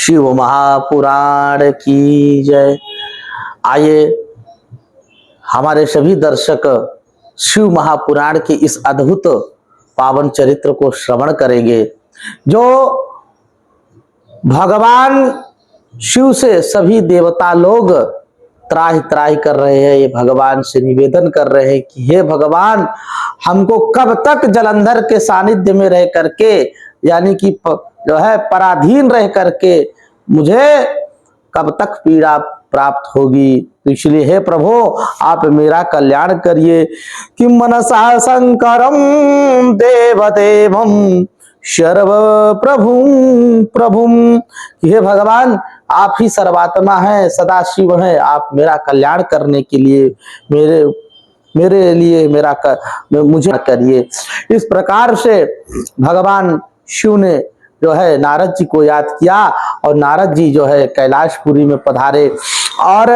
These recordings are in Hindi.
शिव महापुराण की जय। आइए हमारे सभी दर्शक शिव महापुराण के इस अद्भुत पावन चरित्र को श्रवण करेंगे, जो भगवान शिव से सभी देवता लोग त्राहि त्राहि कर रहे हैं। ये भगवान से निवेदन कर रहे हैं कि हे भगवान, हमको कब तक जलंधर के सानिध्य में रह करके, यानी कि जो है पराधीन रह करके मुझे कब तक पीड़ा प्राप्त होगी। तो इसलिए हे प्रभु, आप मेरा कल्याण करिए। किम मनसा शंकरम देवदेवम सर्व प्रभुम प्रभुम। हे भगवान, आप ही सर्वात्मा हैं, सदाशिव हैं। आप मेरा कल्याण करने के लिए मेरे लिए मुझे करिए। इस प्रकार से भगवान शिव ने जो है नारद जी को याद किया और नारद जी जो है कैलाशपुरी में पधारे। और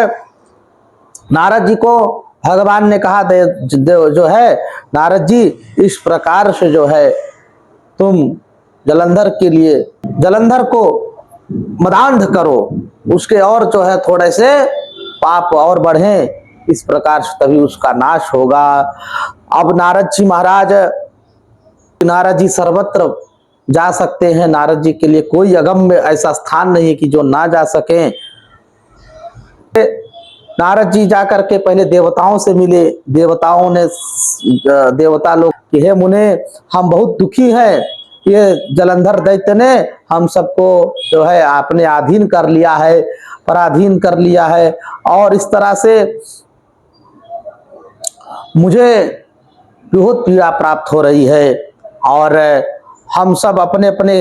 नारद जी को भगवान ने कहा, जो है नारद जी, इस प्रकार से जो है तुम जलंधर के लिए जलंधर को मदांध करो, उसके और जो है थोड़े से पाप और बढ़े, इस प्रकार से तभी उसका नाश होगा। अब नारद जी सर्वत्र जा सकते हैं। नारद जी के लिए कोई अगम्य ऐसा स्थान नहीं है कि जो ना जा सके। नारद जी जाकर के पहले देवताओं से मिले। देवता लोग कि हे मुने, हम बहुत दुखी हैं, ये जलंधर दैत्य ने हम सबको जो है आपने अधीन कर लिया है, पराधीन कर लिया है, और इस तरह से मुझे बहुत पीड़ा प्राप्त हो रही है और हम सब अपने अपने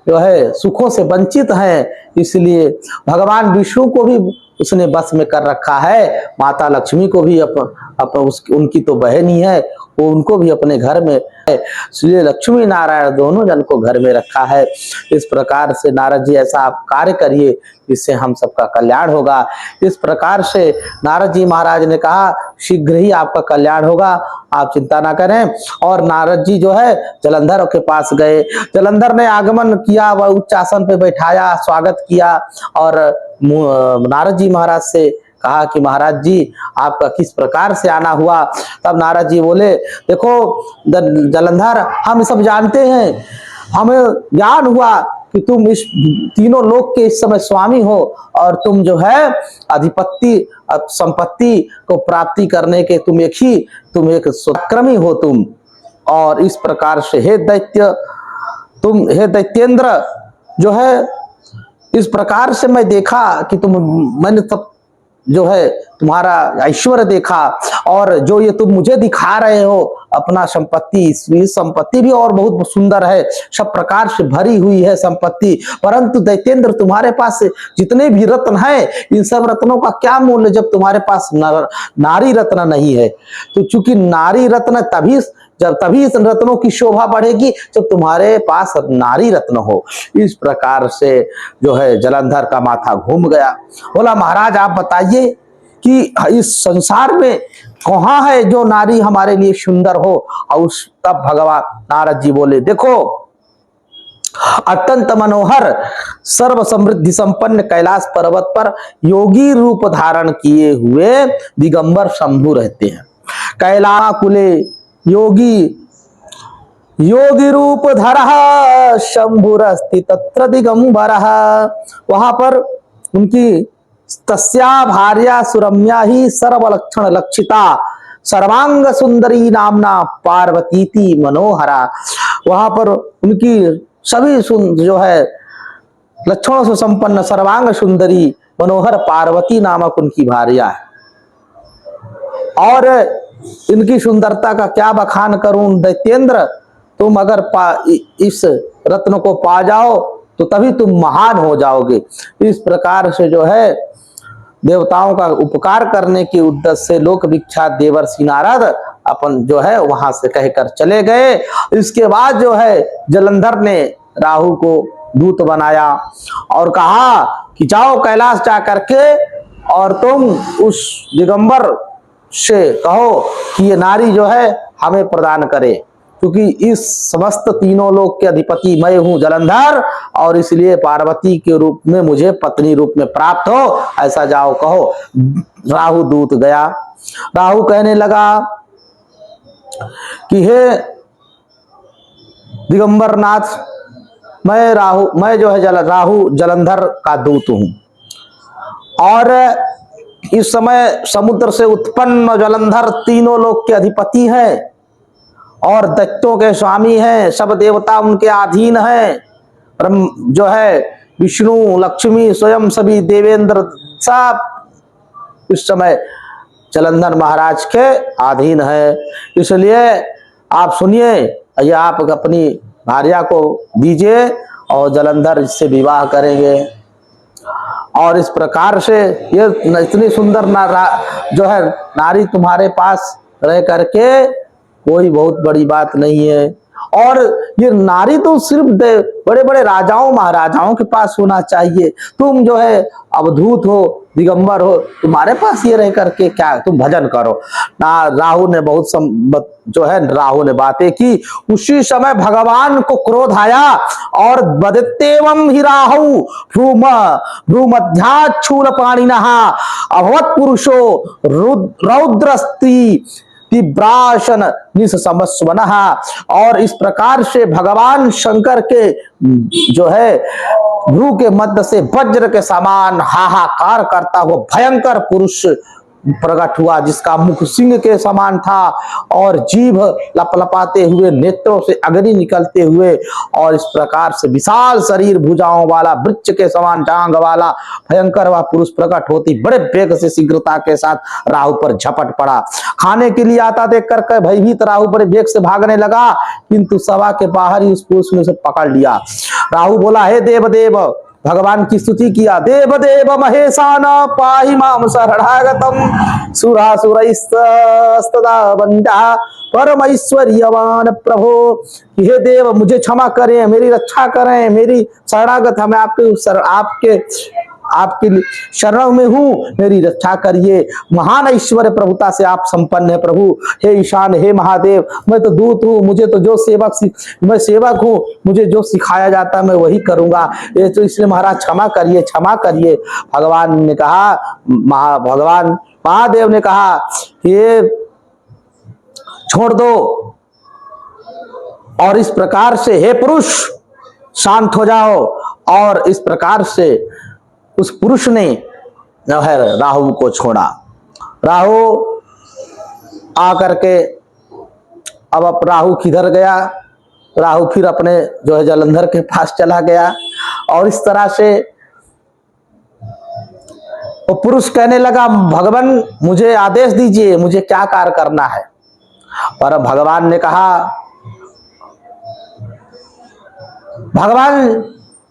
जो है सुखों से वंचित हैं। इसलिए भगवान विष्णु को भी उसने बस में कर रखा है, माता लक्ष्मी को भी उनकी तो बहन ही है, वो उनको भी अपने घर में है। इसलिए लक्ष्मी नारायण दोनों जन को घर में रखा है। इस प्रकार से नारद जी ऐसा आप कार्य करिए जिससे हम सबका कल्याण होगा। इस प्रकार से नारद जी महाराज ने कहा, शीघ्र ही आपका कल्याण होगा, आप चिंता ना करें। और नारद जी जो है जलंधर के पास गए। जलंधर ने आगमन किया, वह उच्च आसन पे बैठाया, स्वागत किया और नारद जी महाराज से कहा कि महाराज जी, आपका किस प्रकार से आना हुआ। तब नारद जी बोले, देखो जलंधर, हम सब जानते हैं, हमें ज्ञान हुआ कि तुम इस तीनों लोक के इस समय स्वामी हो और तुम जो है अधिपति संपत्ति को प्राप्ति करने के तुम एक सुक्रमी हो तुम। और इस प्रकार से हे दैत्येंद्र जो है, इस प्रकार से मैं देखा कि मैंने तब जो है तुम्हारा ऐश्वर्य देखा, और जो ये तुम मुझे दिखा रहे हो अपना संपत्ति भी और बहुत सुंदर है, सब प्रकार से भरी हुई है संपत्ति। परंतु दैत्येंद्र, तुम्हारे पास जितने भी रत्न हैं, इन सब रत्नों का क्या मूल्य जब तुम्हारे पास नारी रत्न नहीं है। तो चूंकि नारी रत्न तभी इस रत्नों की शोभा बढ़ेगी जब तुम्हारे पास नारी रत्न हो। इस प्रकार से जो है जलंधर का माथा घूम गया। बोला, महाराज आप बताइए कि इस संसार में कहाँ है जो नारी हमारे लिए सुंदर हो। और तब भगवान नारद जी बोले, देखो अत्यंत मनोहर सर्व समृद्धि संपन्न कैलाश पर्वत पर योगी रूप धारण किए हुए दिगंबर शंभु रहते हैं। कैलाकुले योगी रूप धरः शंभुरस्ति तत्र दिगंबरः। वहां पर उनकी तस्या भार्या सुरम्या ही सर्वलक्षण लक्षिता सर्वांग सुंदरी नामना पार्वतीति मनोहरा। वहां पर उनकी सभी जो है लक्षणों से संपन्न सर्वांग सुंदरी मनोहर पार्वती नामक उनकी भार्या है। और इनकी सुंदरता का क्या बखान करूं दैत्येंद्र, तुम अगर इस रत्न को पा जाओ तो तभी तुम महान हो जाओगे। इस प्रकार से जो है देवताओं का उपकार करने के उद्देश्य से लोक विख्यात देवर्षि नारद अपन जो है वहां से कहकर चले गए। इसके बाद जो है जलंधर ने राहु को दूत बनाया और कहा कि जाओ कैलाश जा करके और तुम उस दिगंबर से कहो कि ये नारी जो है हमें प्रदान करे। क्योंकि इस समस्त तीनों लोक के अधिपति मैं हूं जलंधर, और इसलिए पार्वती के रूप में मुझे पत्नी रूप में प्राप्त हो, ऐसा जाओ कहो। राहु दूत गया। राहु कहने लगा कि हे दिगंबर नाथ, मैं जो है राहु जलंधर का दूत हूं, और इस समय समुद्र से उत्पन्न जलंधर तीनों लोक के अधिपति हैं और दैत्यों के स्वामी हैं, सब देवता उनके अधीन हैं। ब्रह्म जो है विष्णु, लक्ष्मी, स्वयं सभी देवेंद्र सब इस समय जलंधर महाराज के अधीन है। इसलिए आप सुनिए, ये आप अपनी भार्या को दीजिए और जलंधर इससे विवाह करेंगे। और इस प्रकार से ये इतनी सुंदर जो है नारी तुम्हारे पास रह करके कोई बहुत बड़ी बात नहीं है। और ये नारी तो सिर्फ बड़े बड़े राजाओं महाराजाओं के पास होना चाहिए। तुम जो है अवधूत हो, दिगंबर हो, तुम्हारे पास ये रह करके क्या, तुम भजन करो ना। राहु ने राहु ने बातें की। उसी समय भगवान को क्रोध आया और बदतेवं ही राहु भ्रूमध्याच्छूल पाणिनः अभवत् पुरुषो रौद्रस्त्री तीव्रासन निसमस्वनः। और इस प्रकार से भगवान शंकर के जो है भ्रू के मध्य से वज्र के समान हाहाकार करता हुआ भयंकर पुरुष प्रकट हुआ, जिसका मुख सिंह के समान था और जीभ लपलपाते हुए, नेत्रों से अग्नि निकलते हुए, और इस प्रकार से विशाल शरीर, भुजाओं वाला, वृक्ष के समान टांग वाला भयंकर वह पुरुष प्रकट होती बड़े वेग से शीघ्रता के साथ राहु पर झपट पड़ा। खाने के लिए आता देख कर भयभीत राहु बड़े वेग से भागने लगा, किंतु सभा के बाहर ही उस पुरुष ने उसे पकड़ लिया। राहु बोला, हे देवदेव, भगवान की स्तुति किया। देवदेव महेशान पाहि माम शरणागतम सुरासुरैस्तदा बंदा परमैश्वर्यवान प्रभो। हे देव, मुझे क्षमा करें, मेरी रक्षा करें, मेरी शरणागत, मैं आपके शरण में हूं, मेरी रक्षा करिए। महान ऐश्वर्य प्रभुता से आप संपन्न है प्रभु। हे ईशान, हे महादेव, मैं तो दूत हूं, मुझे तो मैं सेवक हूं, मुझे जो सिखाया जाता है मैं वही करूंगा। ये तो इसलिए महाराज क्षमा करिए, क्षमा करिए। भगवान ने कहा, भगवान महादेव ने कहा, ये छोड़ दो। और इस प्रकार से हे पुरुष शांत हो जाओ। और इस प्रकार से उस पुरुष ने जो है राहु को छोड़ा। राहु आकर के अब राहु किधर गया? राहु फिर अपने जो है जलंधर के पास चला गया। और इस तरह से वो पुरुष कहने लगा, भगवान मुझे आदेश दीजिए, मुझे क्या कार्य करना है। पर भगवान ने कहा,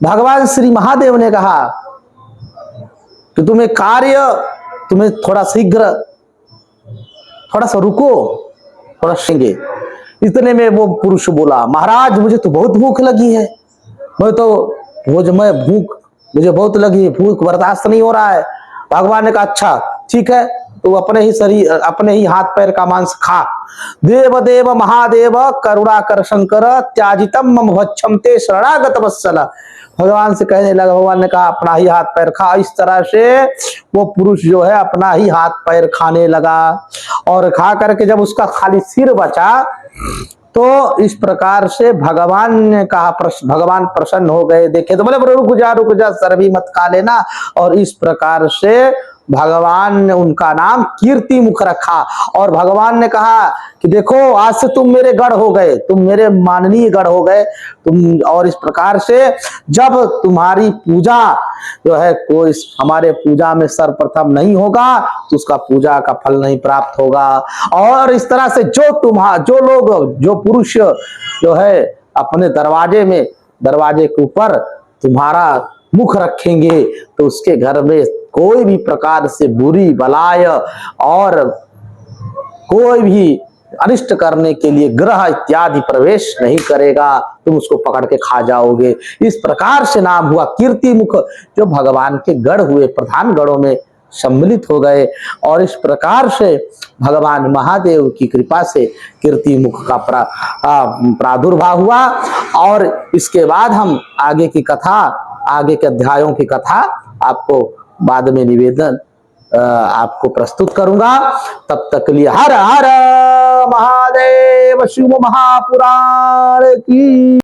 भगवान श्री महादेव ने कहा कि तुम्हें थोड़ा शीघ्र, थोड़ा सा रुको, थोड़ा सींगे। इतने में वो पुरुष बोला, महाराज मुझे तो बहुत भूख लगी है, मुझे बहुत लगी, भूख बर्दाश्त नहीं हो रहा है। भगवान ने कहा, अच्छा ठीक है, तो अपने ही हाथ पैर का मांस खा। देव देव महादेव करुणाकर शंकर त्याजितम मम भक्षम ते शरणागत वत्सल। भगवान से कहने लगा, भगवान ने कहा अपना ही हाथ पैर खा। इस तरह से वो पुरुष जो है अपना ही हाथ पैर खाने लगा। और खा करके जब उसका खाली सिर बचा तो इस प्रकार से भगवान ने कहा, भगवान प्रसन्न हो गए। देखे तो बोले, रुक जा सर भी मत खा लेना। और इस प्रकार से भगवान ने उनका नाम कीर्ति मुख रखा। और भगवान ने कहा कि देखो, आज से तुम मेरे गढ़ हो गए, तुम मेरे माननीय गढ़ हो गए तुम। और इस प्रकार से जब तुम्हारी पूजा जो है, कोई हमारे पूजा में सर्वप्रथम नहीं होगा तो उसका पूजा का फल नहीं प्राप्त होगा। और इस तरह से जो पुरुष जो है अपने दरवाजे के ऊपर तुम्हारा मुख रखेंगे तो उसके घर में कोई भी प्रकार से बुरी बलाय और कोई भी अनिष्ट करने के लिए ग्रह इत्यादि प्रवेश नहीं करेगा, तुम उसको पकड़ के खा जाओगे। इस प्रकार से नाम हुआ कीर्ति मुख, जो भगवान के गढ़ हुए, प्रधान गढ़ों में सम्मिलित हो गए और इस प्रकार से भगवान महादेव की कृपा से कीर्ति मुख का प्रादुर्भाव हुआ। और इसके बाद हम आगे की कथा, आगे के अध्यायों की कथा आपको बाद में निवेदन आपको प्रस्तुत करूंगा। तब तक के लिए हर हर महादेव शिव महापुराण की